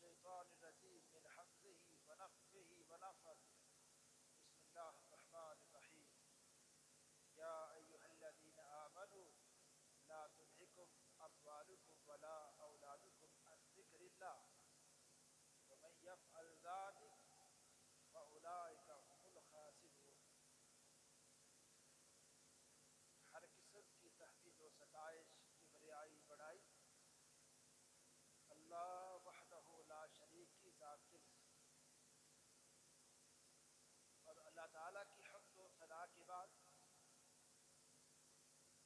الشیطان الرجیم من حمزه ونفخه ونفثه بسم اللہ الرحمن الرحیم یا ایہا الذین آمنوا لا تلہکم اموالکم ولا اولادکم عن ذکر اللہ ومن یفعل ذلک فاولئک هم الخاسرون۔ ہر قسم کی تحمید و ستائش کبریائی بڑائی اللہ وحدہ لا شریک کی ذات کے لیے، اور اللہ تعالیٰ کی حمد و ثنا کے بعد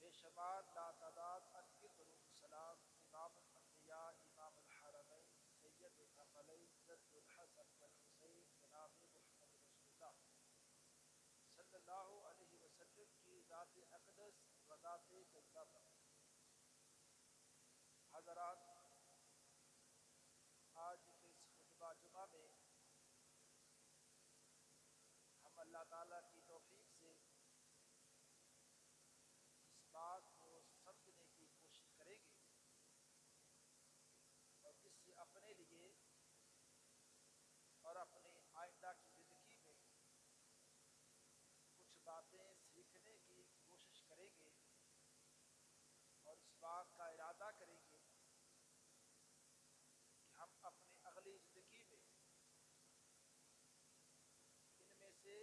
بے شمار لا تعداد انگت درود السلام امام الانبیاء امام الحرمین سید الثقلین جد الحسن والحسین جناب محمد رسول اللہ صلی اللہ علیہ وسلم کی ذات اقدس و ذات طیبہ پر۔ حضرات، آج کے اس خطبہ جمعہ میں ہم اللہ تعالیٰ کی توفیق سے اس بات کو سمجھنے کی کوشش کریں گے اور اس سے اپنے لیے اور اپنے آئندہ کی زندگی میں کچھ باتیں سیکھنے کی کوشش کریں گے اور اس بات کا ارادہ کریں گے کہ ہم اپنی اگلی زندگی میں ان میں سے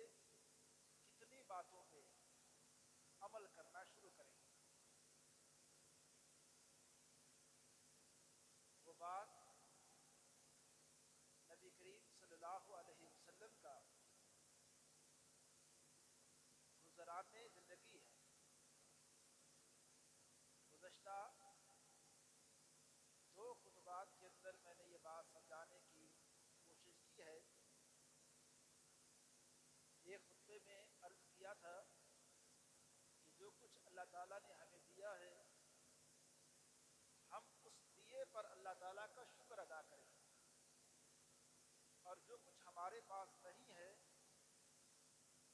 کتنی باتوں پہ عمل کرنا شروع کریں گے۔ وہ بات نبی کریم صلی اللہ علیہ وسلم کا گزران زندگی ہے۔ گزشتہ دو خطبات کے اندر میں نے یہ بات سمجھانے کی کوشش کی ہے۔ ایک خطبے میں عرض کیا تھا کہ جو کچھ اللہ تعالیٰ نے ہمیں دیا ہے ہم اس دیے پر اللہ تعالیٰ کا شکر ادا کریں، اور جو کچھ ہمارے پاس نہیں ہے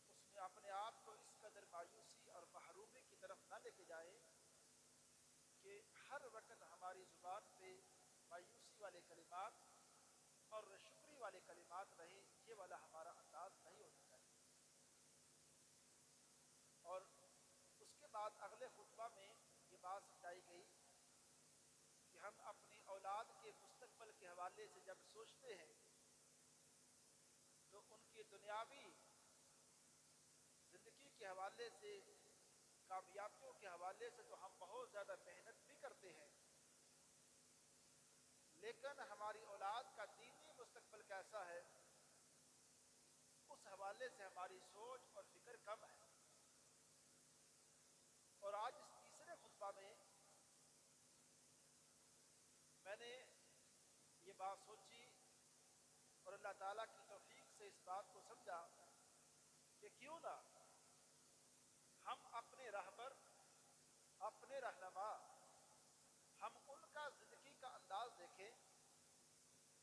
اس میں اپنے آپ کو اس قدر مایوسی اور محرومی کی طرف نہ لے کے جائیں کہ ہر وقت ہماری زبان پہ مایوسی والے کلمات اور شکری والے کلمات رہیں، یہ والا ہمارا انداز نہیں ہونا چاہیے۔ اور اس کے بعد اگلے خطبہ میں یہ بات سمجھائی گئی کہ ہم اپنی اولاد کے مستقبل کے حوالے سے جب سوچتے ہیں تو ان کی دنیاوی زندگی کے حوالے سے، کامیابیوں کے حوالے سے تو ہم بہت زیادہ محنت بھی کرتے ہیں، لیکن ہماری اولاد کا دینی مستقبل کیسا ہے اس حوالے سے ہماری سوچ اور فکر کم ہے۔ اور آج اس تیسرے خطبہ میں میں نے یہ بات سوچی اور اللہ تعالیٰ کی توفیق سے اس بات کو سمجھا کہ کیوں نہ ہم اپنے رہبر، اپنے رہنما، ہم ان کا زندگی کا انداز دیکھیں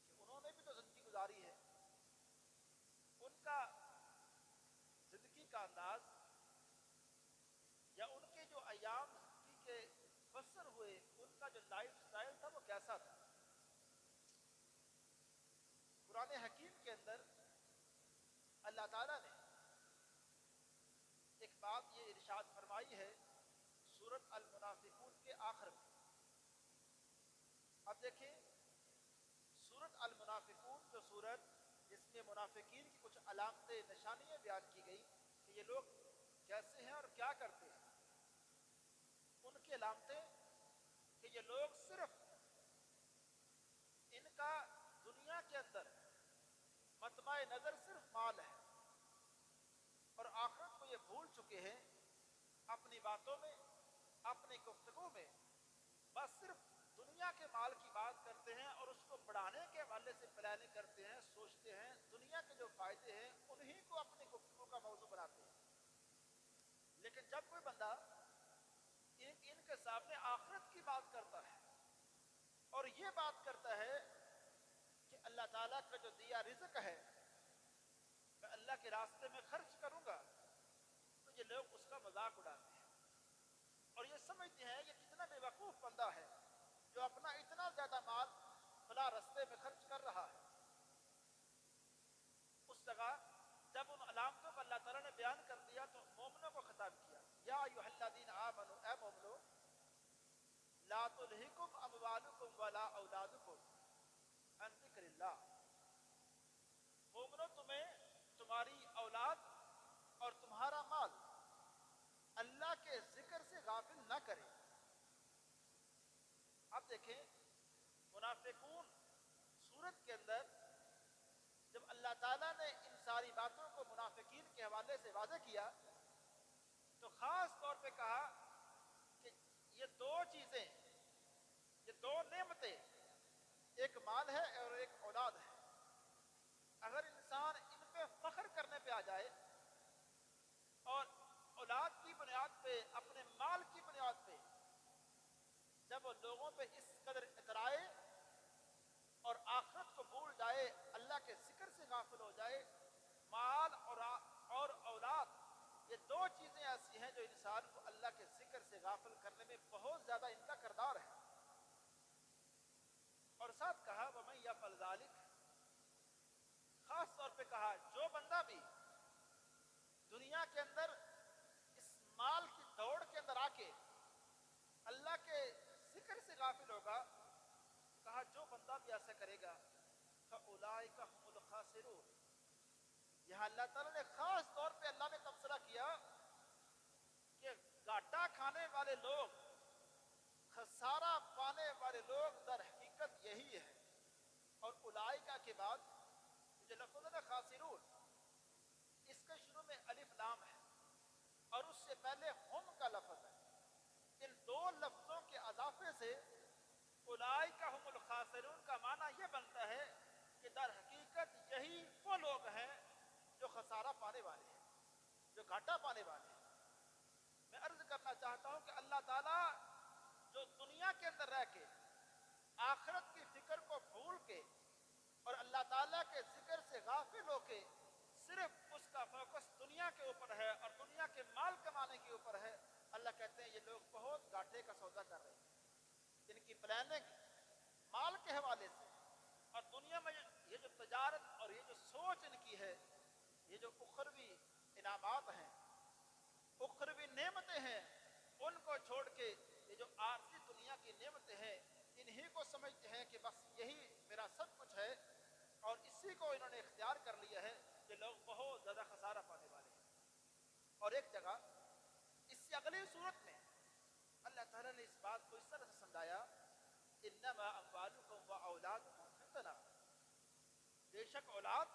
کہ انہوں نے بھی تو زندگی گزاری ہے، ان کا زندگی کا انداز یا ان کے جو ایام زندگی کے بسر ہوئے ان کا جو لائف سٹائل تھا وہ کیسا تھا۔ قرآن حکیم کے اندر اللہ تعالیٰ نے ایک بات یہ ارشاد فرمائی ہے سورۃ المنافقون کے آخر میں۔ اب دیکھیں سورۃ المنافقون جو سورت جس میں منافقین کی کچھ علامتیں، نشانیاں بیان کی گئی کہ یہ لوگ کیسے ہیں اور کیا کرتے ہیں، ان کی علامتیں کہ یہ لوگ صرف ان کا دنیا کے اندر مطمع نظر صرف مال ہے اور آخرت کو یہ بھول چکے ہیں، اپنی باتوں میں، اپنی گفتگو میں بس صرف دنیا کے مال کی بات کرتے ہیں اور اس کو بڑھانے کے حوالے سے پلاننگ کرتے ہیں، سوچتے ہیں، دنیا کے جو فائدے ہیں انہی کو اپنی گفتگو کا موضوع بناتے ہیں۔ لیکن جب کوئی بندہ ان کے سامنے آخرت کی بات کرتا ہے اور یہ بات کرتا ہے کہ اللہ تعالیٰ کا جو دیا رزق ہے میں اللہ کے راستے میں خرچ کروں گا، تو یہ لوگ اس کا مذاق اڑاتے ہیں اور یہ سمجھتے ہیں یہ کتنا بے وقوف بندہ ہے جو اپنا اتنا زیادہ مال فلاں رستے میں خرچ کر رہا ہے. اس جگہ جب ان علامتوں کو اللہ تعالیٰ نے بیان کر دیا تو مومنوں کو خطاب کیا, یا ایھا الذین آمنوا, اے مومنو, لا تلہکم اموالکم ولا اولادکم عن ذکر اللہ. مومنو, تمہیں تمہاری اولاد اور تمہارا مال اللہ کے ذکر سے غافل نہ کرے. اب دیکھیں, منافقون سورت کے اندر جب اللہ تعالیٰ نے ان ساری باتوں کو منافقین کے حوالے سے واضح کیا تو خاص طور پہ کہا کہ یہ دو چیزیں, یہ دو نعمتیں, ایک مال ہے اور ایک اولاد ہے, اگر انسان ان پہ فخر کرنے پہ آ جائے اور اولاد کی بنیاد پہ, اپنے مال کی بنیاد پہ جب وہ لوگوں پہ اس قدر اترائے اور آخرت کو بھول جائے, اللہ کے ذکر سے غافل ہو جائے, مال اور اولاد یہ دو چیزیں ایسی ہیں جو انسان کو اللہ کے ذکر سے غافل کرنے میں بہت زیادہ ان کا کردار ہے. اور ساتھ کہا وَمَن يَفْعَلْ ذَلِكَ, خاص طور پہ کہا جو بندہ بھی دنیا کے اندر اس مال کی دوڑ کے اندر آ کے اللہ کے ذکر سے غافل ہوگا, کہا جو بندہ بھی ایسا کرے گا فَأُولَٰئِكَ هُمُ الْخَاسِرُونَ. یہاں اللہ تعالیٰ نے خاص طور پہ اللہ نے تبصرہ کیا کہ گھاٹا کھانے والے لوگ, خسارہ پانے والے لوگ در حقیقت یہی ہے. اور اولائکا کے بعد جو لفظ ہے خاسرون, اس کے شروع میں الف لام ہے اور اس سے پہلے ہم کا لفظ ہے. ان دو لفظوں کے اضافے سے اولائکا ہم الخاسرون کا معنی یہ بنتا ہے کہ در حقیقت یہی وہ لوگ ہیں جو خسارہ پانے والے ہیں, جو گھاٹا پانے والے ہیں. میں عرض کرنا چاہتا ہوں کہ اللہ تعالیٰ جو دنیا کے اندر رہ کے آخرت کی فکر کو بھول کے اور اللہ تعالیٰ کے ذکر سے غافل ہو کے صرف اس کا فوکس دنیا کے اوپر ہے اور دنیا کے مال کمانے کے اوپر ہے, اللہ کہتے ہیں یہ لوگ بہت گھاٹے کا سودا کر رہے ہیں. ان کی پلاننگ مال کے حوالے سے اور دنیا میں یہ جو تجارت اور یہ جو سوچ ان کی ہے, یہ جو اخروی انعامات ہیں, اخروی نعمتیں ہیں, ان کو چھوڑ کے یہ جو عارضی دنیا کی نعمتیں ہیں انہی کو سمجھتے ہیں کہ بس یہی میرا سب کچھ ہے اور اسی کو انہوں نے اختیار کر لیا ہے. یہ لوگ بہت زیادہ خسارہ پانے والے ہیں. اور ایک جگہ اس سے اگلی صورت میں اللہ تعالیٰ نے اس بات کو اس طرح سے سمجھایا, انما اموالکم و اولادکم فتنہ, بے شک اولاد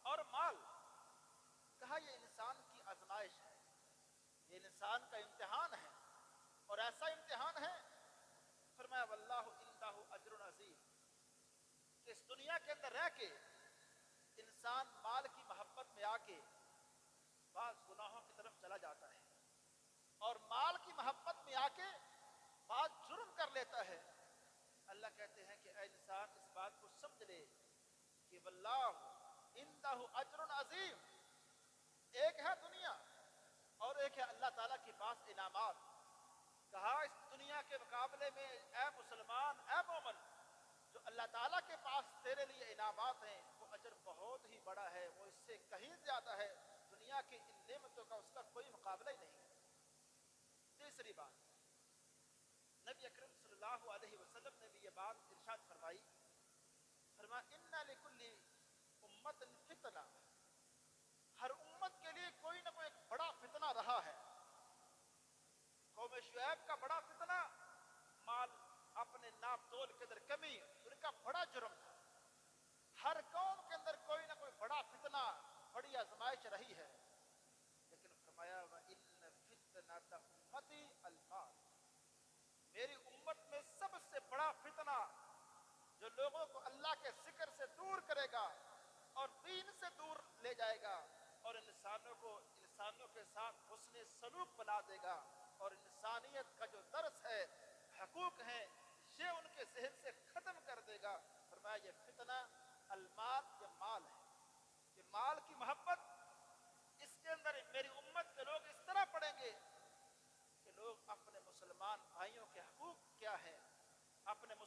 اور مال, کہا یہ انسان کی آزمائش ہے, یہ انسان کا امتحان ہے. اور ایسا امتحان ہے, فرمایا واللہ عندہ اجر عظیم, کہ اس دنیا کے اندر رہ کے انسان مال کی محبت میں آ کے بعض گناہوں کی طرف چلا جاتا ہے اور مال کی محبت میں آ کے بعض جرم کر لیتا ہے. اللہ کہتے ہیں کہ اے انسان اس بات کو سمجھ لے کہ واللہ عندہ اجر عظیم, ایک ہے دنیا اور ایک ہے اللہ تعالیٰ کے پاس انعامات. کہا اس دنیا کے مقابلے میں اے مسلمان, اے مومن, جو اللہ تعالیٰ کے پاس تیرے لیے انعامات ہیں وہ اجر بہت ہی بڑا ہے, وہ اس سے کہیں زیادہ ہے. دنیا کی ان نعمتوں کا اس کا کوئی مقابلہ ہی نہیں. تیسری بات, نبی اکرم صلی اللہ علیہ وسلم نے بھی یہ بات ارشاد فرمائی, فرمایا ان لکل امت فتنہ, ہر امت کے لیے کوئی نہ کوئی ایک بڑا فتنہ رہا ہے. قوم شعیب کا بڑا فتنہ مال, اپنے ناپ تول کے اندر کمی, ان کا بڑا جرم تھا. ہر قوم کے اندر کوئی نہ کوئی بڑا فتنہ, بڑی آزمائش رہی ہے. لیکن فرمایا وَإِنَّ فِتْنَةَ أُمَّتِي الْمَالُ, میری امت میں سب سے بڑا فتنہ جو لوگوں کو اللہ کے ذکر سے دور کرے گا اور دین سے دور لے جائے گا اور انسانوں کے ساتھ حسن سلوک بنا دے گا اور انسانیت کا جو درس ہے, حقوق ہیں, یہ ان کے ذہن سے ختم کر دے گا. فرمایا یہ فتنہ المال, یہ مال ہے, یہ مال کی محبت. اس کے اندر میری امت کے لوگ اس طرح پڑھیں گے کہ لوگ اپنے مسلمان بھائیوں کے حقوق کیا ہیں, اپنے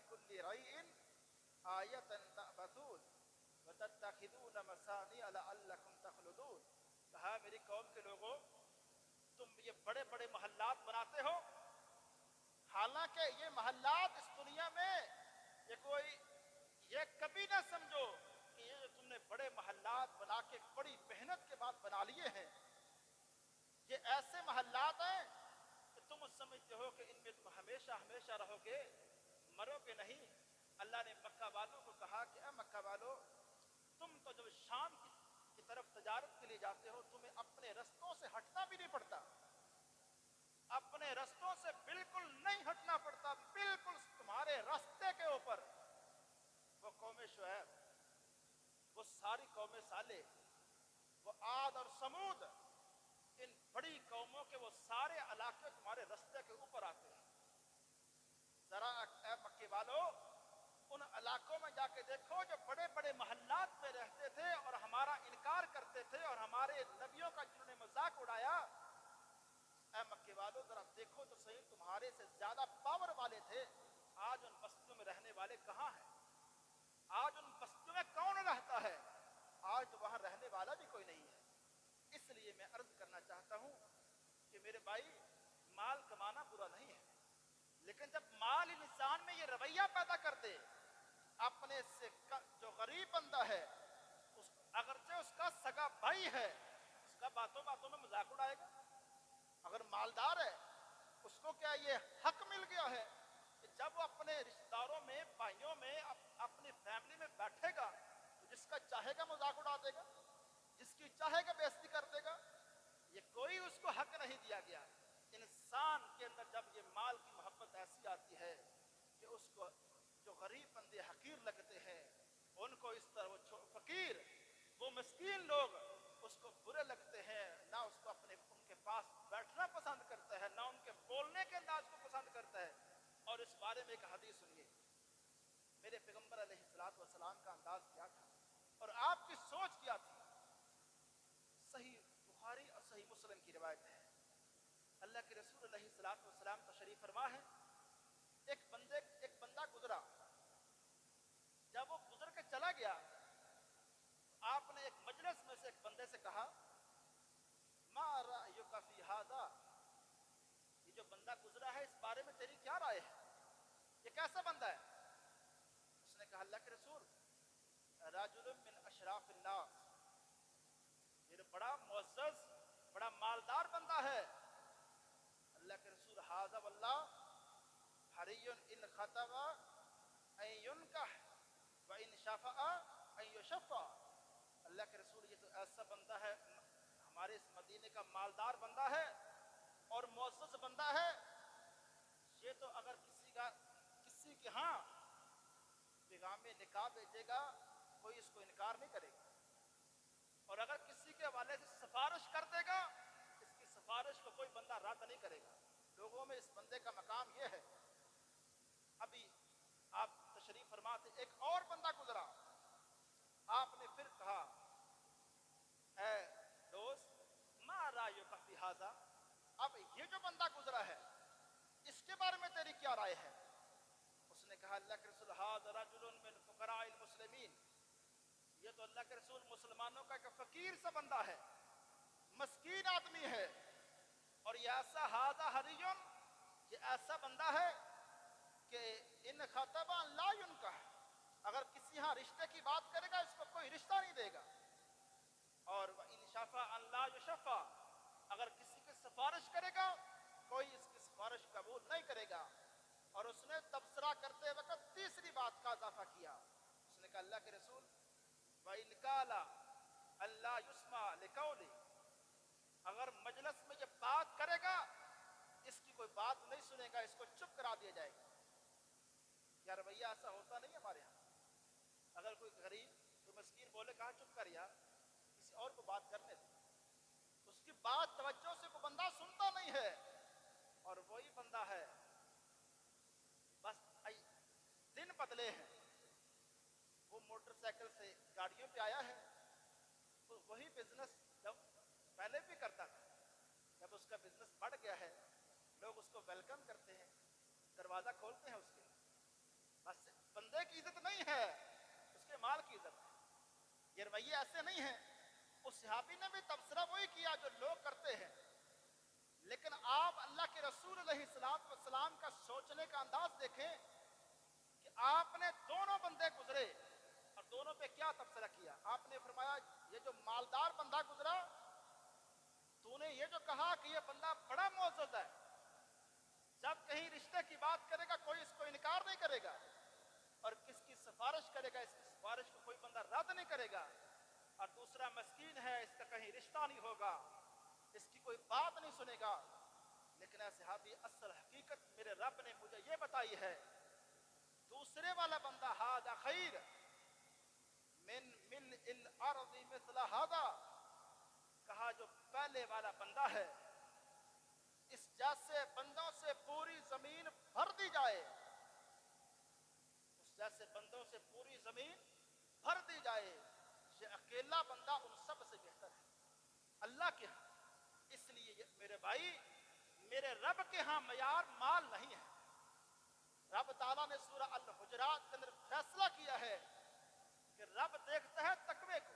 بكل ريء آية تعبثون وتتخذون مصانع لعلكم تخلدون. کہا میری قوم کے لوگوں تم یہ بڑے بڑے محلات بناتے ہو، حالانکہ یہ محلات اس دنیا میں یہ کبھی نہ سمجھو کہ یہ جو تم نے بڑے محلات بنا کے بڑی محنت کے بعد بنا لیے ہیں، یہ ایسے محلات ہیں کہ تم سمجھتے ہو کہ ان میں تم ہمیشہ ہمیشہ رہو گے، مرو گے نہیں. اللہ نے مکہ والوں کو کہا کہ اے مکہ والو، تم تو جب شام کی طرف تجارت کے لیے جاتے ہو تمہیں اپنے رستوں سے ہٹنا بھی نہیں پڑتا، اپنے رستوں سے بالکل نہیں ہٹنا پڑتا، بالکل تمہارے راستے کے اوپر. وہ قوم شعیب، وہ ساری قوم صالح، وہ عاد اور سمود، ان بڑی قوموں کے وہ سارے علاقے تمہارے راستے کے اوپر آتے ہیں. ذرا اے مکے والو ان علاقوں میں جا کے دیکھو جو بڑے بڑے محلات میں رہتے تھے اور ہمارا انکار کرتے تھے اور ہمارے نبیوں کا جنہوں نے مذاق اڑایا. اے مکے والو ذرا دیکھو تو صحیح، تمہارے سے زیادہ پاور والے تھے. آج ان بستیوں میں رہنے والے کہاں ہیں؟ آج ان بستیوں میں کون رہتا ہے؟ آج تو وہاں رہنے والا بھی کوئی نہیں ہے. اس لیے میں عرض کرنا چاہتا ہوں کہ میرے بھائی، مال کمانا برا نہیں ہے، لیکن جب مال انسان میں یہ رویہ پیدا کر دے، اپنے سے جو غریب بندہ ہے، اگرچہ اس کا سگا بھائی ہے، اس کا باتوں باتوں میں مذاق اڑائے گا. اگر مالدار ہے اس کو کیا یہ حق مل گیا ہے کہ جب وہ اپنے رشتہ داروں میں، بھائیوں میں، اپنی فیملی میں بیٹھے گا تو جس کا چاہے گا مذاق اڑا دے گا، جس کی چاہے گا بے عزتی کر دے گا؟ یہ کوئی اس کو حق نہیں دیا گیا. انسان کے اندر جب یہ مال کی محبت ایسی آتی ہے کہ اس کو جو غریب بندے حقیر لگتے ہیں ان کو اس طرح، وہ فقیر، وہ مسکین لوگ اس کو برے لگتے ہیں، نہ اس کو ان کے پاس بیٹھنا پسند کرتا ہے، نہ ان کے بولنے کے انداز کو پسند کرتا ہے. اور اس بارے میں ایک حدیث سنیے، میرے پیغمبر علیہ الصلوۃ والسلام کا انداز کیا تھا اور آپ کی سوچ کیا تھی. صحیح بخاری اور صحیح مسلم کی روایت ہے. اللہ کے رسول علیہ الصلوۃ والسلام تشریف فرما ہے. ایک بندہ گزرا. جب وہ گزر کے چلا گیا آپ نے ایک مجلس میں سے ایک بندے سے کہا، ما رأیک فی ھذا، یہ جو بندہ گزرا ہے اس بارے میں تیری کیا رائے ہے؟ یہ کیسا بندہ ہے؟ اس نے کہا اللہ کے رسول، رجل من اشراف الناس، یہ بڑا معزز، بڑا مالدار بندہ ہے. اللہ کے رسول، ھذا واللہ حری ان خطب ان ينکح وان شفع ان یشفع. اللہ کے رسول، یہ تو ایسا بندہ ہے، ہمارے اس مدینے کا مالدار بندہ ہے اور معزز بندہ ہے، یہ تو اگر کسی کے ہاں پیغام نکاح بھیجے گا کوئی اس کو انکار نہیں کرے گا، اور اگر کسی کے حوالے سے سفارش کر دے گا اس کی سفارش کو کوئی بندہ رد نہیں کرے گا. لوگوں میں اس بندے کا مقام یہ ہے. ابھی آپ تشریف فرما تھے، ایک اور بندہ گزرا. آپ نے پھر کہا، اے دوست، ما رأیک فی ھذا، اب یہ جو بندہ گزرا ہے اس کے بارے میں تیری کیا رائے ہے؟ اس نے کہا اللہ کے رسول، ھذا رجل من فقراء المسلمین، یہ تو اللہ کے رسول مسلمانوں کا ایک فقیر سا بندہ ہے، مسکین آدمی ہے. اور یہ ایسا ھذا حری، یہ ایسا بندہ ہے کہ ان خطب لا ينکح، اگر کسی ہاں رشتے کی بات کرے گا اس کو کوئی رشتہ نہیں دے گا. اور ان شفع لا یشفع، اگر کسی کی سفارش کرے گا کوئی اس کی سفارش قبول نہیں کرے گا. اور اس نے تبصرہ کرتے وقت تیسری بات کا اضافہ کیا. اس نے کہا اللہ کے رسول، وَإِنْ قَالَ أَلَّا يُسْمَعَ لِقَوْلِهِ، اگر مجلس میں یہ بات کرے گا اس کی کوئی بات نہیں سنے گا، اس کو چپ کرا دیا جائے گا. یا رویہ ایسا ہوتا نہیں ہمارے ہاں؟ اگر کوئی غریب، کوئی مسکین بولے کہاں چپ کر یار، کسی اور کو بات کرنے دے، اس کی بات توجہ سے کوئی بندہ سنتا نہیں ہے. اور وہی بندہ ہے بس دن بدلے ہیں، وہ موٹر سائیکل سے گاڑیوں پہ آیا ہے، تو وہی بزنس جب پہلے بھی کرتا تھا، جب اس کا بزنس بڑھ گیا ہے لوگ اس کو ویلکم کرتے ہیں، دروازہ کھولتے ہیں اس کے لیے. بس بندے کی عزت نہیں ہے، اس کے مال کی عزت ہے۔ یہ رویے ایسے نہیں ہیں۔ اس صحابی نے بھی تبصرہ وہی کیا جو لوگ کرتے ہیں، لیکن آپ اللہ کے رسول علیہ السلام کا سوچنے کا انداز دیکھیں کہ آپ نے دونوں بندے گزرے اور دونوں پہ کیا تبصرہ کیا۔ آپ نے فرمایا یہ جو مالدار بندہ گزرا، تو نے یہ جو کہا کہ یہ بندہ بڑا معزز ہے، جب کہیں رشتے کی بات کرے گا کوئی اس کو انکار نہیں کرے گا، اور کس کی سفارش کرے گا اس کی سفارش کو کوئی بندہ رد نہیں کرے گا، اور دوسرا مسکین ہے، اس کا کہیں رشتہ نہیں ہوگا، اس کی کوئی بات نہیں سنے گا۔ لیکن اے صحابی، اصل حقیقت میرے رب نے مجھے یہ بتائی ہے، دوسرے والا بندہ ھذا خیر من ملء الارض مثل ھذا، کہا جو پہلے والا بندہ ہے اس جیسے بندوں سے پوری زمین بھر دی جائے، اس جیسے بندوں سے پوری زمین بھر دی جائے، یہ اکیلا بندہ ان سب سے بہتر ہے اللہ کے ہاں۔ اس لیے میرے بھائی، میرے رب کے ہاں معیار مال نہیں ہے۔ رب تعالیٰ نے سورہ الحجرات کے اندر فیصلہ کیا ہے کہ رب دیکھتا ہے تقوی کو،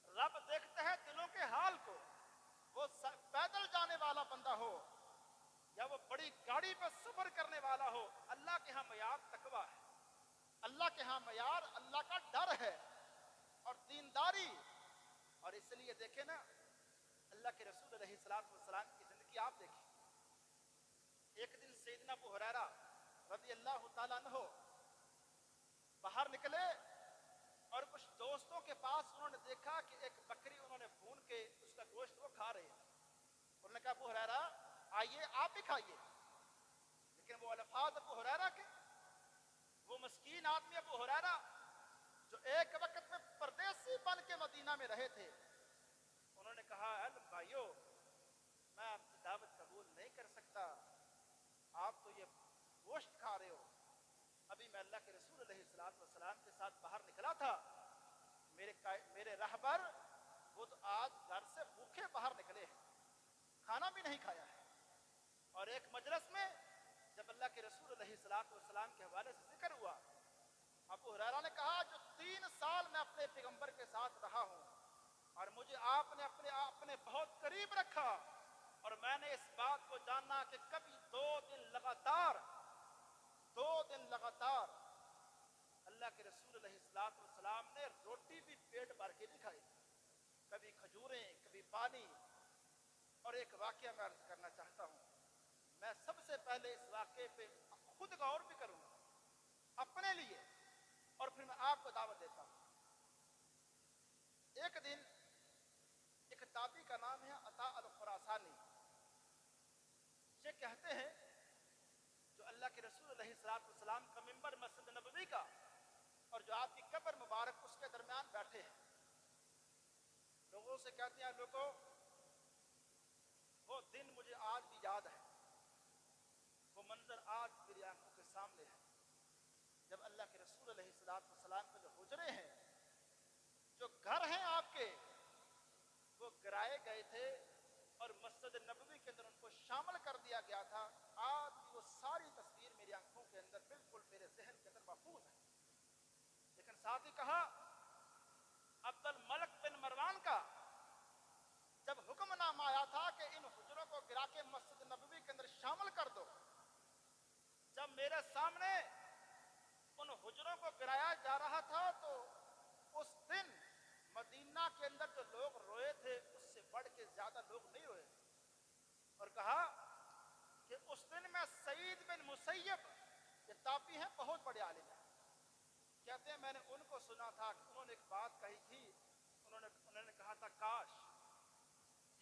رب دیکھتا ہے دلوں کے حال کو۔ وہ پیدل جانے والا بندہ ہو یا وہ بڑی گاڑی پہ سفر کرنے والا ہو، اللہ کے ہاں معیار تقوی ہے، اللہ کے ہاں معیار اللہ کا ڈر ہے اور دینداری۔ اور اس لیے دیکھیں نا، اللہ کے رسول علیہ السلام کی زندگی آپ دیکھیں۔ ایک دن سیدنا ابو ہریرہ رضی اللہ تعالیٰ عنہ باہر نکلے اور کچھ دوستوں کے پاس انہوں نے دیکھا کہ ایک بکری انہوں نے بھون کے اس کا گوشت وہ کھا رہے ہیں۔ انہوں نے کہا ابو ہریرہ آئیے آپ بھی کھائیے، لیکن وہ الفاظ ابو ہریرہ کے، وہ مسکین آدمی ابو ہریرہ جو ایک وقت میں پردیسی بن کے مدینہ میں رہے تھے، انہوں نے کہا اے بھائیو، میں آپ کی دعوت قبول نہیں کر سکتا، آپ تو یہ گوشت کھا رہے ہو۔ ابھی میں اللہ کے رسول علیہ السلام کے ساتھ باہر نکلا تھا، میرے رہبر وہ تو آج گھر سے بھوکے باہر نکلے ہیں، کھانا بھی نہیں کھایا ہے۔ اور ایک مجلس میں جب اللہ کے رسول علیہ السلام کے حوالے سے ذکر ہوا، ابو ہریرہ نے کہا جو 3 سال میں اپنے پیغمبر کے ساتھ رہا ہوں اور مجھے آپ نے اپنے بہت قریب رکھا، اور میں نے اس بات کو جاننا کہ کبھی 2 دن لگاتار اللہ کے رسول علیہ السلام نے روٹی بھی پیٹ بھر کے نہیں کھائی، کبھی کھجوریں کبھی پانی۔ اور ایک واقعہ میں عرض کرنا چاہتا ہوں، میں سب سے پہلے اس واقعے پہ خود غور بھی کروں گا اپنے لیے، اور پھر میں آپ کو دعوت دیتا ہوں۔ ایک دن ایک تابعی کا نام ہے عطاء الخراسانی، یہ کہتے ہیں جو اللہ کے رسول علیہ السلام کا منبر مسجد نبوی کا اور جو آپ کی قبر مبارک اس کے درمیان بیٹھے ہیں، لوگوں سے کہتے ہیں لوگوں وہ دن مجھے آج بھی یاد ہے، وہ منظر آج میری آنکھوں کے سامنے ہے، جب اللہ کے رسول علیہ السلام کے جو حجرے ہیں، جو گھر ہیں آپ کے، وہ گرائے گئے تھے اور مسجد نبوی کے اندر ان کو شامل کر دیا گیا تھا۔ آج بھی وہ ساری تصویر میری آنکھوں کے اندر بالکل میرے ذہن کے اندر محفوظ ہے۔ لیکن ساتھ ہی کہا عبد الملک بن مروان کا جب حکم نامہ آیا تھا کہ ان حجروں کو گرا کے مسجد نبوی کے اندر شامل کر دو، جب میرے سامنے ان حجروں کو گرایا جا رہا تھا تو اس دن مدینہ کے اندر جو لوگ روئے تھے اس سے بڑھ کے زیادہ لوگ نہیں روئے، اور کہا کہ اس دن میں سعید بن مسیب، یہ تابعی ہیں بہت بڑے عالم ہیں، کہتے ہیں میں نے ان کو سنا تھا کہ انہوں نے ایک بات کہی تھی، انہوں نے کہا تھا کاش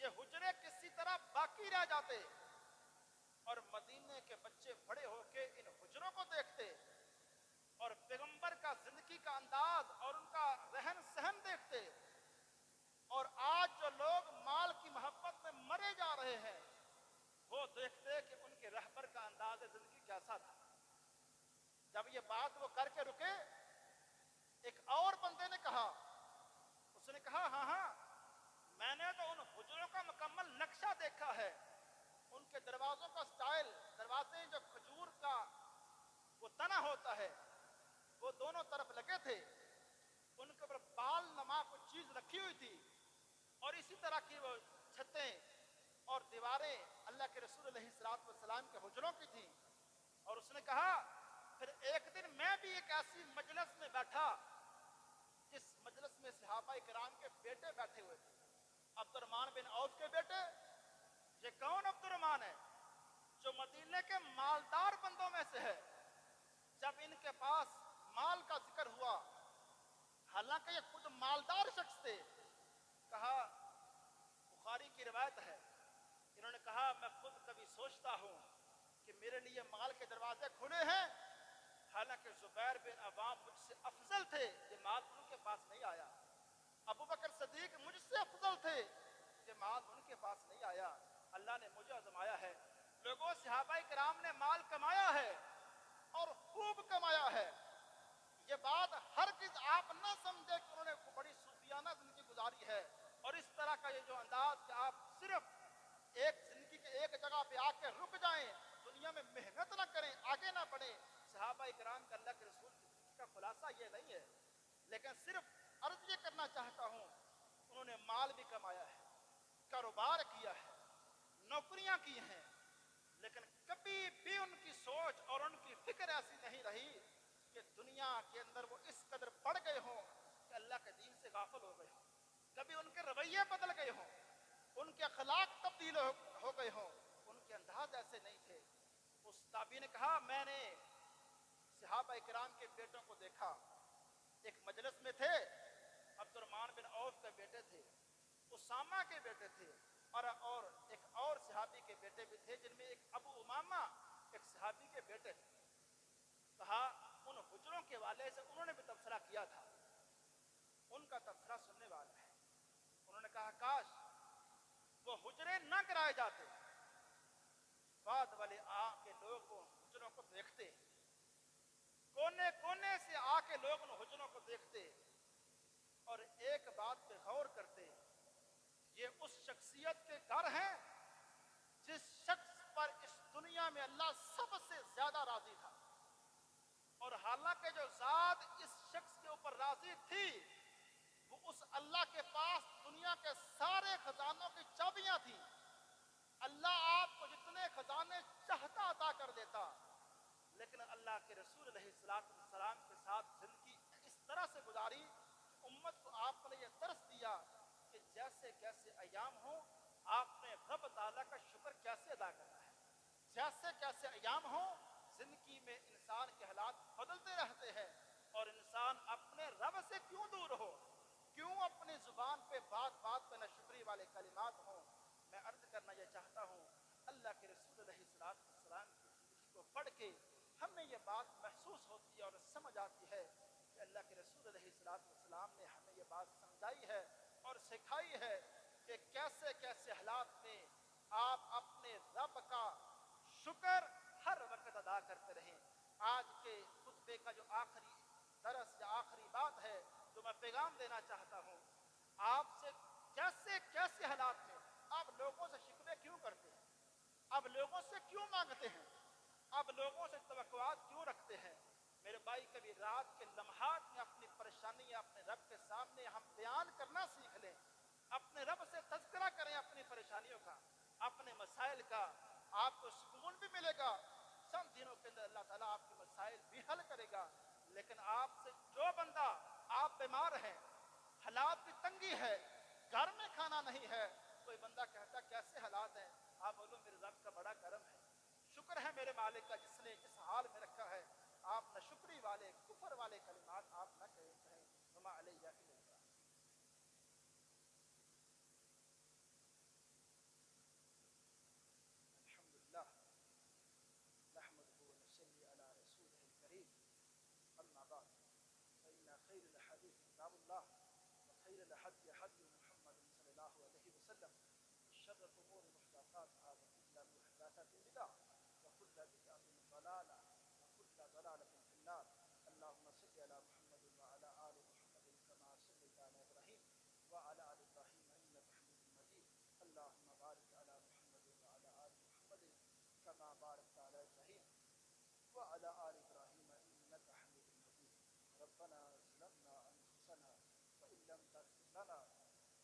یہ حجرے کسی طرح باقی رہ جاتے اور مدینے کے بچے بڑے ہو کے ان حجروں کو دیکھتے اور پیغمبر کا زندگی کا انداز اور ان کا رہن سہن دیکھتے، اور آج جو لوگ مال کی محبت میں مرے جا رہے ہیں وہ دیکھتے کہ ان کے رہبر کا انداز زندگی کیسا تھا۔ جب یہ بات وہ کر کے رکے، ایک اور بندے نے کہا، اس نے کہا ہاں ہاں میں نے تو ان حجروں کا مکمل نقشہ دیکھا ہے، ان کے دروازوں کا سٹائل، دروازے جو کھجور کا وہ تنا ہوتا ہے وہ دونوں طرف لگے تھے، ان کے اوپر بال نما کو چیز رکھی ہوئی تھی، اور اسی طرح کی وہ چھتیں اور دیواریں اللہ کے رسول علیہ السلام کے حجروں کی تھیں. اور اس نے کہا پھر ایک دن میں بھی ایک ایسی مجلس میں بیٹھا جس مجلس میں صحابہ کرام کے بیٹے بیٹھے ہوئے تھے. عبد الرحمن بن عوف کے بیٹے. یہ کون عبد الرحمن ہے؟ جو مدینے کے مالدار بندوں میں سے ہے. جب ان کے پاس مال کا ذکر ہوا، حالانکہ یہ خود مالدار شخص تھے، کہا، بخاری کی روایت ہے، انہوں نے کہا میں خود کبھی سوچتا ہوں کہ میرے لیے مال کے دروازے کھلے ہیں، حالانکہ زبیر بن عوام مجھ سے افضل تھے، یہ مال ان کے پاس نہیں آیا. ابو بکر صدیق مجھ سے افضل تھے، یہ مال ان کے پاس نہیں آیا. اللہ نے مجھے آزمایا ہے. لوگوں، صحابہ کرام نے مال کمایا ہے اور خوب کمایا ہے. یہ بات ہرگز آپ نہ سمجھے کہ انہوں نے بڑی صوفیانہ زندگی گزاری ہے، اور اس طرح کا یہ جو انداز کہ آپ صرف ایک زندگی کے ایک جگہ پہ آ کے رک جائیں، دنیا میں محنت نہ کریں، آگے نہ بڑھیں. صحابہ کرام کا اللہ کے رسول کی زندگی کا خلاصہ یہ نہیں ہے. لیکن صرف عرض یہ کرنا چاہتا ہوں، انہوں نے مال بھی کمایا ہے، کاروبار کیا ہے، نوکریاں کی ہیں، لیکن کبھی بھی ان کی سوچ اور ان کی فکر ایسی نہیں رہی کہ دنیا کے اندر وہ اس قدر پڑ گئے ہوں کہ اللہ کے دین سے غافل ہو گئے ہوں. کبھی ان کے رویے بدل گئے ہوں، ان کے اخلاق تبدیل ہو گئے ہوں، ان کے انداز ایسے نہیں تھے. اس تابعی نے کہا میں نے صحابہ کرام کے بیٹوں کو دیکھا. ایک مجلس میں تھے، عبد الرحمن بن عوف کے بیٹے تھے، اسامہ کے بیٹے تھے، اور ایک اور صحابی کے بیٹے بھی تھے، جن میں ایک ابو امامہ ایک صحابی کے بیٹے تھے. کہا ان حجروں کے والے سے انہوں نے بھی تبصرہ کیا تھا، ان کا تبصرہ سننے والا ہے. انہوں نے کہا کاش وہ حجرے نہ کرائے جاتے، بعد والے آ کے لوگ وہ حجروں کو دیکھتے، کونے کونے سے آ کے لوگ ان حجروں کو دیکھتے اور ایک بات پہ غور کرتے، یہ اس شخصیت کے گھر ہیں جس شخص پر اس دنیا میں اللہ سب سے زیادہ راضی تھا. اور حالانکہ جو ذات اس شخص کے اوپر راضی تھی، وہ اس اللہ کے پاس دنیا کے سارے خزانوں کی چابیاں تھیں. اللہ آپ کو جتنے خزانے چاہتا عطا کر دیتا، لیکن اللہ کے رسول علیہ السلام کے ساتھ زندگی اس طرح سے گزاری کہ امت کو آپ نے یہ درس دیا کہ جیسے کیسے ایام ہوں، آپ نے رب تعالیٰ کا شکر کیسے ادا کرنا ہے. جیسے کیسے ایام ہوں، زندگی میں انسان کے حالات بدلتے رہتے ہیں، اور انسان اپنے رب سے کیوں دور ہو، کیوں اپنی زبان پہ بات بات پہ ناشکری والے کلمات ہوں. میں عرض کرنا یہ چاہتا ہوں، اللہ کے رسول علیہ السلام کی زندگی کو پڑھ کے ہمیں یہ بات محسوس ہوتی ہے اور سمجھ آتی ہے کہ اللہ کے رسول علیہ السلام نے ہمیں یہ بات سمجھائی ہے اور سکھائی ہے کہ کیسے کیسے حالات میں آپ اپنے رب کا شکر ہر وقت ادا کرتے رہیں. آج کے خطبے کا جو آخری درس یا آخری بات ہے جو میں پیغام دینا چاہتا ہوں، آپ سے کیسے کیسے حالات میں آپ لوگوں سے شکوے کیوں کرتے ہیں، اب لوگوں سے کیوں مانگتے ہیں، اب لوگوں سے توقعات کیوں رکھتے ہیں. میرے بھائی، کبھی رات کے لمحات میں اپنی پریشانی اپنے رب کے سامنے ہم بیان کرنا سیکھ لیں، اپنے رب سے تذکرہ کریں اپنی پریشانیوں کا، اپنے مسائل کا. آپ کو سکون بھی ملے گا، چند دنوں کے اندر اللہ تعالیٰ آپ کے مسائل بھی حل کرے گا. لیکن آپ سے جو بندہ، آپ بیمار ہیں، حالات کی تنگی ہے، گھر میں کھانا نہیں ہے، کوئی بندہ کہتا کیسے حالات ہیں، آپ بولو میرے رب کا بڑا کرم ہے، شکر ہے میرے مالک کا جس نے اس حال میں رکھا ہے. آپ نہ شکری والے کفر والے کلمات آپ نہ کہیں. وما علیہ الا البلاغ. الحمدللہ نحمده ونصلي على رسوله الكريم. اما بعد فإن خير الحديث كتاب الله وخير الهدي هدي محمد صلى الله عليه وسلم وشر الأمور محدثاتها وكل محدثة بدعة وكل بدعة ضلالة وكل ضلالة في النار. اللهم صل على محمد وعلى آل محمد كما صليت على إبراهيم وعلى آل إبراهيم إنك حميد مجيد. اللهم بارك على محمد وعلى آل محمد كما باركت على إبراهيم وعلى آل إبراهيم إنك حميد مجيد. ربنا ظلمنا أنفسنا وإن لم تغفر لنا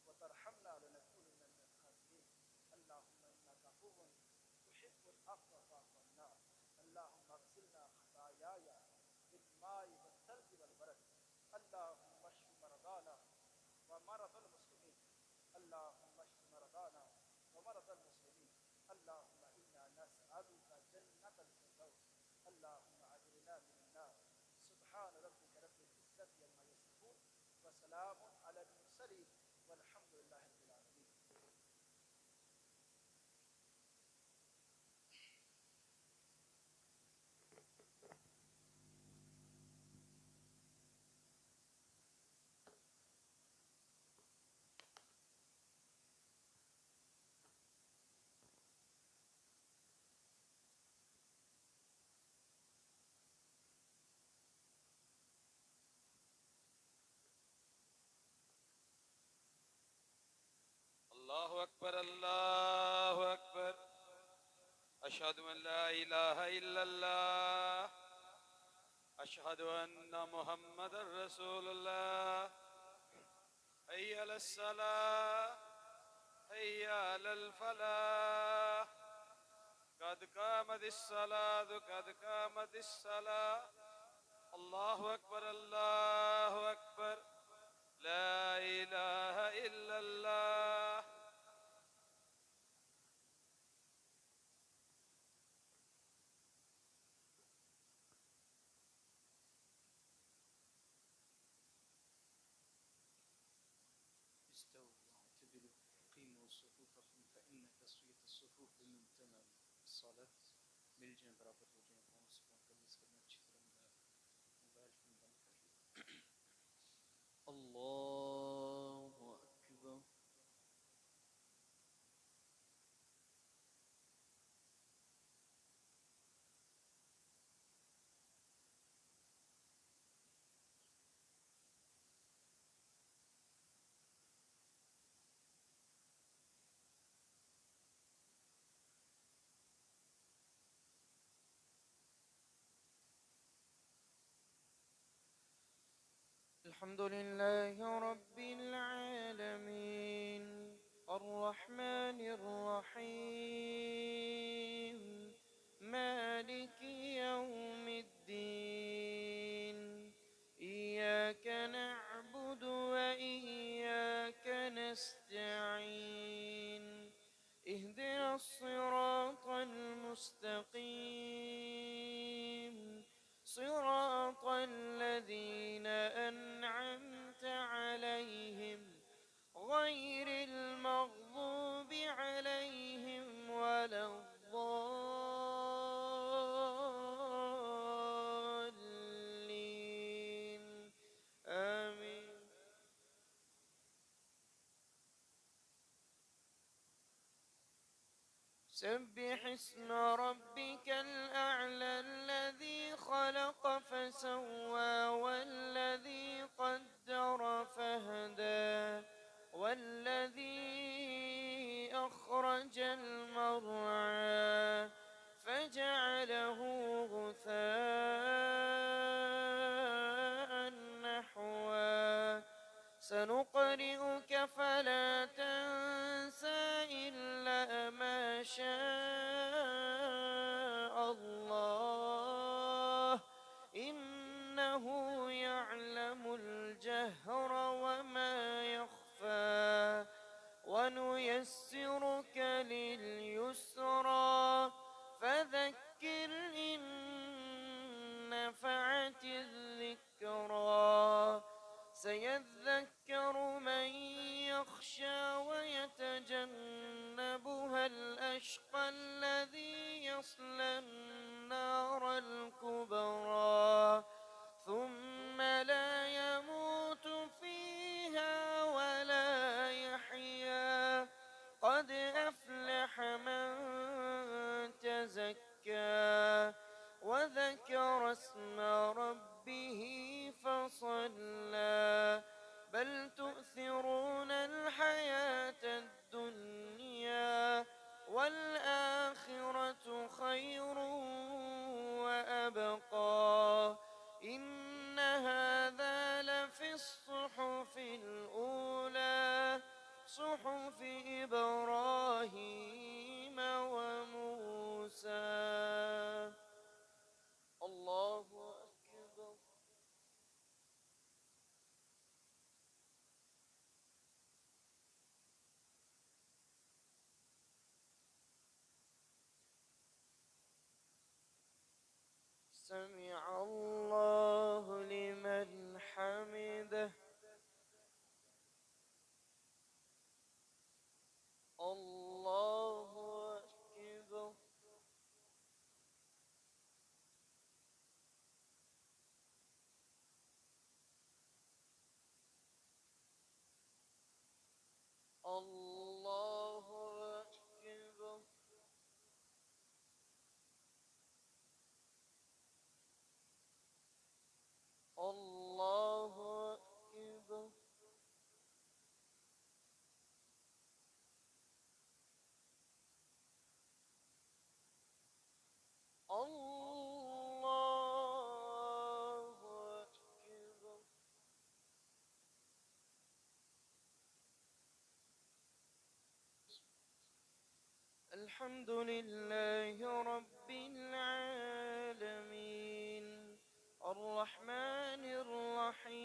وترحمنا لنكونن من الخاسرين اللهم إنك عفو تحب العفو فاعف عنا اللهم اغسلنا خطاياي بالماء والثلج والبرد اللهم اشف مرضانا ومرضى المسلمين اللهم اشف مرضانا ومرضى المسلمين اللهم إنا نسألك جنة الفردوس اللهم أجرنا من النار سبحان ربك رب العزة عما يصفون وسلام على المرسلين والحمد لله رب العالمين. الله أكبر الله أكبر أشهد أن لا إله إلا الله أشهد أن محمد رسول الله حي على الصلاة حي على الفلاح قد قامت الصلاة قد قامت الصلاة الله أكبر الله أكبر لا إله إلا الله. استووا واعتدلوا قيموا صفوفكم فإن تسوية الصفوف من تمام الصلاة. بالجنب رابط وجنب ومسكون كميس كلمة شكرا مبارك من ذلك. الله أكبر. الحمد لله رب العالمين الرحمن الرحيم مالك يوم الدين إياك نعبد وإياك نستعين اهدنا الصراط المستقيم صراط الذين أنعمت عليهم غير المغضوب عليهم ولا الضالين آمين. سبح اسم ربك الأعلى الذي خلق فسوى والذي قدر فهدى والذي أخرج المرعى فجعله غثاء نحوا سنقرئك فلا تنسى إلا ما شاء الله إنه يعلم الجهر وما يخفى ونيسرك لليسرى فذكر إن نفعت الذكرى سيذكر من يخشى ويتجنبها الأشقى الذي يصلى النار الكبرى ثم لا يموت فيها ولا يحيا قد أفلح من تزكى وذكر اسم ربه فصلى بل تؤثرون الحياة الدنيا والآخرة خير وأبقى إن هذا بالصحف الأولى صحف إبراهيم وموسى. الله أكبر. سمع الله لمن حمده. الله أكبر. الله أكبر. الله أكبر. الله أكبر. الحمد لله رب العالمين الرحمن الرحيم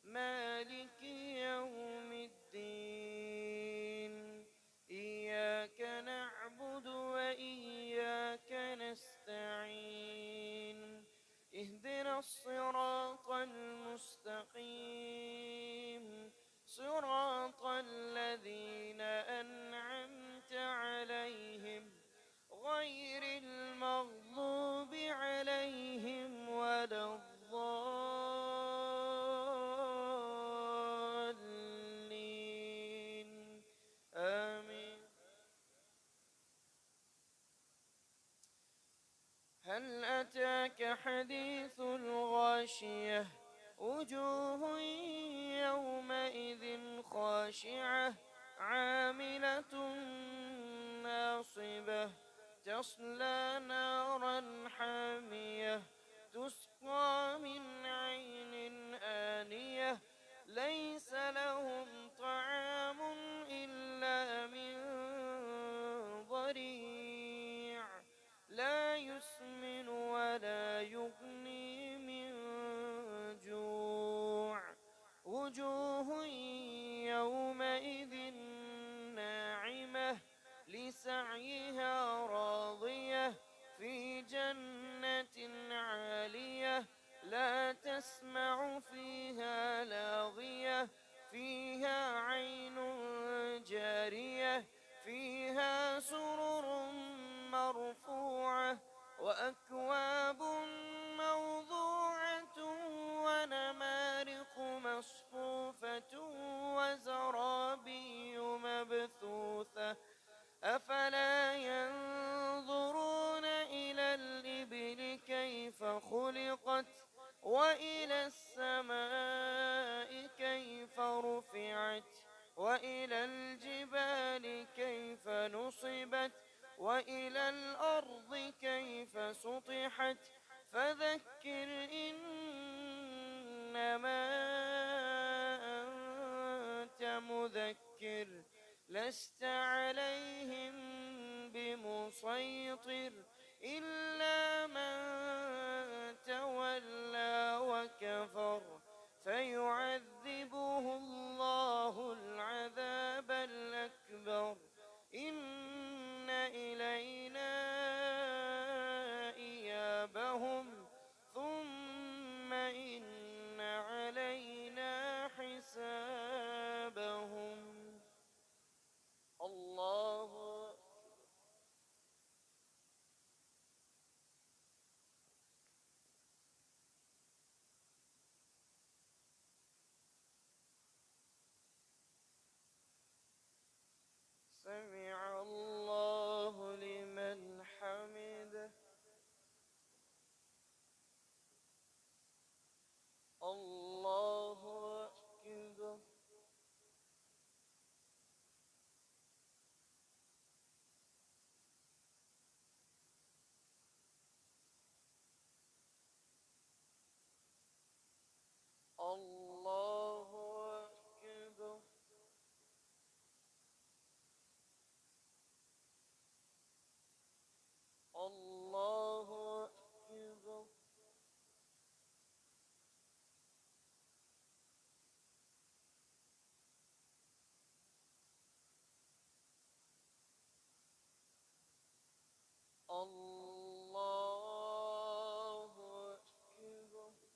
مالك يوم الدين. إياك نعبد وإياك نستعين. اهدنا الصراط المستقيم صراط الذين أنعمت عليهم غير المغضوب عليهم ولا الضالين. آمين. هل أتاك حديث الغاشية وجوه يومئذ خاشعة عاملة ناصبة تصلى نارا حامية تسقى من عين آنية ليس لهم طعام إلا من ضريع لا يسمن ولا يغني من جوع. وجوه يومئذ ناعمة لسعيها راضية في جنة عالية لا تسمع فيها لاغية فيها عين جارية فيها سرر مرفوعة وأكواب موضوعة ونمارق مصفوفة وزرابي مبثوثة. أفلا ينظرون إلى الإبل كيف خلقت وإلى السماء كيف رفعت وإلى الجبال كيف نصبت وإلى الأرض كيف سطحت. فذكر إنما أنت مذكر لست عليهم بمسيطر إلا من تولى وكفر فيعذبه الله العذاب الأكبر. إن إلينا إيابهم ثم إن علينا حسابهم. الله سمع الله أكبر. الله أكبر. الله أكبر.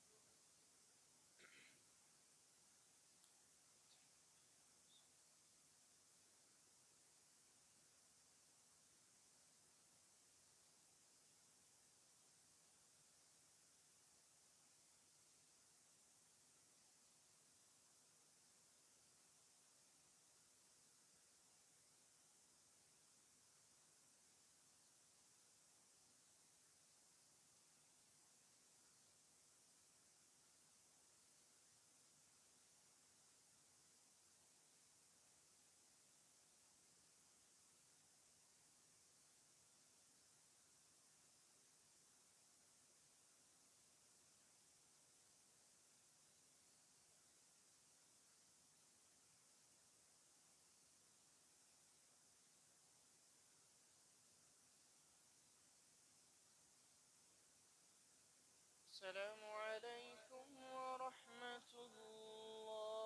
السلام عليكم ورحمة الله.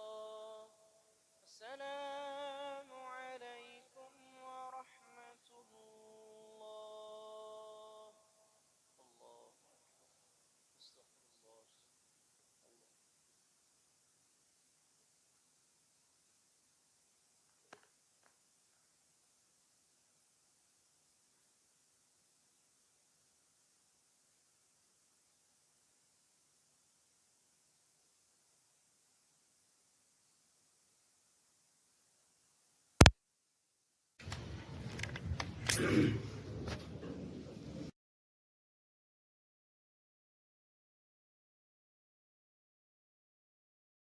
السلام